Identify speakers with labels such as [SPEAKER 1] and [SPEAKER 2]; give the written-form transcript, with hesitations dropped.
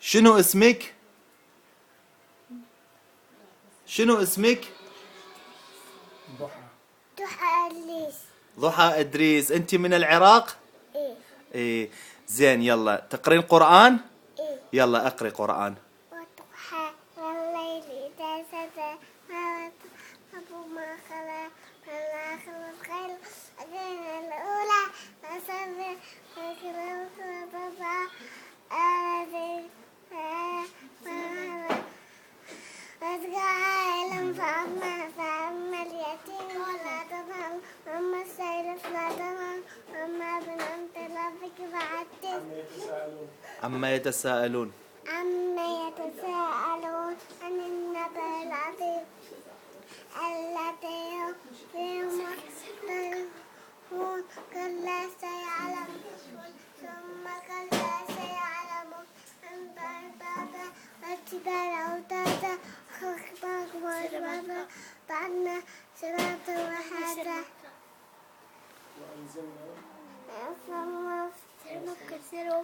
[SPEAKER 1] شنو اسمك؟ شنو اسمك؟
[SPEAKER 2] ضحى إدريس.
[SPEAKER 1] ضحى إدريس. أنت من العراق؟
[SPEAKER 2] إيه.
[SPEAKER 1] إيه. زين، يلا تقرين قرآن؟
[SPEAKER 2] إيه.
[SPEAKER 1] يلا اقري قرآن.
[SPEAKER 2] والضحى والليل إذا سجى ما أبو ما خلا فما خلق خير أجل الأولى فسبح وكلام خلطة الذي أزكى علم فأما اليتيم ولا تظلم وأما السيد فلا تظلم وأما بنت ربك فحدث.
[SPEAKER 1] عما يتساءلون.
[SPEAKER 2] عما يتساءلون عن النبأ العظيم الذي هم مختلفون كلا سيعلمون ثم كلا سيعلمون أن بعد الجبال أوتادا خلقناكم أزواجا بعدنا صراطا وحادا ثم كسروا